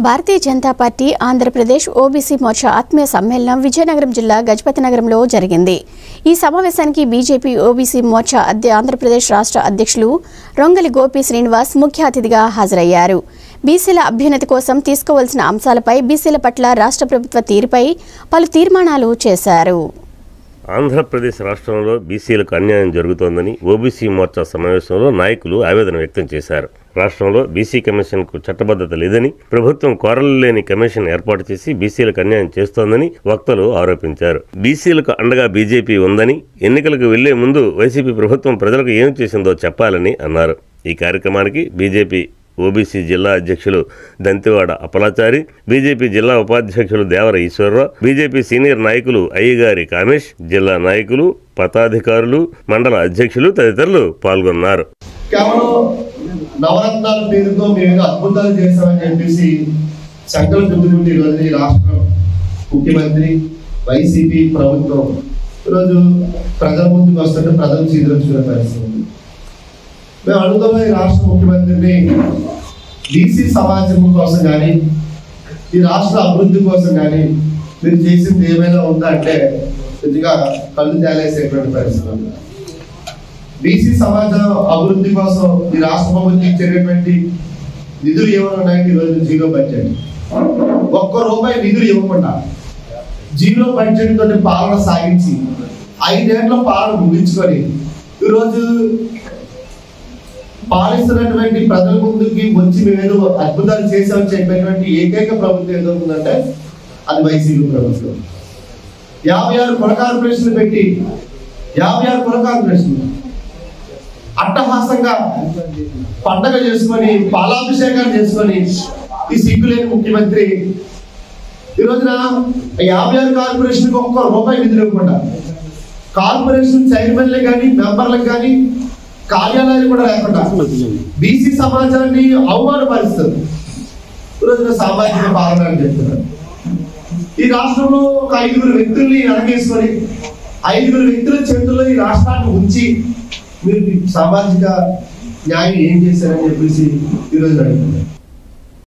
Bharatiya Janata party Andhra Pradesh OBC Morcha ఆత్మీయ సమ్మేళనం విజయనగరం జిల్లా గజపతి నగరంలో జరిగింది। ఈ సమావేశానికి బీజేపీ ఓబీసీ మోర్చా ఆంధ్రప్రదేశ్ రాష్ట్ర అధ్యక్షులు రొంగలి గోపి శ్రీనివాస్ ముఖ్య అతిథిగా హాజరయ్యారు। బీసీల అభ్యున్నతి కోసం తీసుకోవాల్సిన అంశాలపై బీసీల పట్ల రాష్ట్ర ప్రభుత్వ తీరుపై పలు తీర్మానాలు చేశారు। ఆంధ్రప్రదేశ్ రాష్ట్రంలో బీసీలకు అన్యాయం జరుగుతోందని ఓబీసీ మోర్చా సమావేశంలో నాయకులు ఆవేదన వ్యక్తం చేశారు। రాష్ట్రంలో బీసీ కమిషన్కు చట్టబద్ధత లేదని, ప్రభుత్వం కోరలేని కమిషన్ ఏర్పాటు చేసి బీసీలకు అన్యాయం చేస్తోందని వక్తలు ఆరోపించారు। బీసీలకు అండగా బీజేపీ ఉందని, ఎన్నికలకు వెళ్లే ముందు వైసీపీ ప్రభుత్వం ప్రజలకు ఏం చేసిందో చెప్పాలని అన్నారు। ఈ కార్యక్రమానికి బీజేపీ ఓబీసీ జిల్లా అధ్యక్షులు దంతివాడ అప్పలాచారి, బీజేపీ జిల్లా ఉపాధ్యక్షులు దేవర ఈశ్వరరావు, బీజేపీ సీనియర్ నాయకులు అయ్యగారి కామేష్, జిల్లా నాయకులు, పదాధికారులు, మండల అధ్యక్షులు తదితరులు పాల్గొన్నారు। నవరత్నాల పేరుతో మేము అద్భుతాలు చేశామని చెప్పేసి సంకల్ప చుట్టుకుంటే ఈరోజు ఈ రాష్ట్ర ముఖ్యమంత్రి వైసీపీ ప్రభుత్వం ఈరోజు ప్రజల ముందుకు వస్తుంటే ప్రజలు చీదరించుకునే పరిస్థితి ఉంది। మేము అడుగుతున్న ఈ రాష్ట్ర ముఖ్యమంత్రిని బీసీ సమాజం కోసం కానీ, ఈ రాష్ట్ర అభివృద్ధి కోసం కానీ మీరు చేసింది ఏమైనా ఉందా అంటే కొద్దిగా కళ్ళు తేలేసేటువంటి పరిస్థితి ఉంది। బీసీ సమాజం అభివృద్ధి కోసం ఈ రాష్ట్ర ప్రభుత్వం ఇచ్చేటటువంటి నిధులు ఏమైనా ఉన్నాయంటే ఈరోజు జీరో బడ్జెట్, ఒక్క రూపాయి నిధులు ఇవ్వకుండా జీరో బడ్జెట్ తోటి పాలన సాగించి 5 ఏళ్ల పాలన ముగించుకొని ఈరోజు పాలిస్తున్నటువంటి ప్రజల ముందుకి వచ్చి మేమేదో అద్భుతాలు చేసామని చెప్పేటువంటి ఏకైక ప్రభుత్వం ఏదో ఉందంటే అది వైసీపీ ప్రభుత్వం। 56 కుల కార్పొరేషన్లు పెట్టి 56 కుల కార్పొరేషన్లు అట్టహాసంగా పండగ చేసుకొని పాలాభిషేకాలు చేసుకొని ఈ సిగ్గులేని ముఖ్యమంత్రి ఈ రోజున 56 కార్పొరేషన్కి ఒక్క రూపాయి నిధులు ఇవ్వకుండా కార్పొరేషన్ చైర్మన్లే కానీ మెంబర్లకు కానీ కార్యాలయాలు కూడా లేకుండా బీసీ సమాజాన్ని అవమానపరుస్తుంది ఈ రోజున సామాజిక పాలన అని చెప్తున్నారు। ఈ రాష్ట్రంలో ఒక 5 వ్యక్తుల్ని అణగేసుకొని 5 వ్యక్తుల చేతుల్లో ఈ రాష్ట్రాన్ని ఉంచి మీరు సామాజిక న్యాయం ఏం చేశారని చెప్పేసి ఈరోజు అడుగుతున్నారు।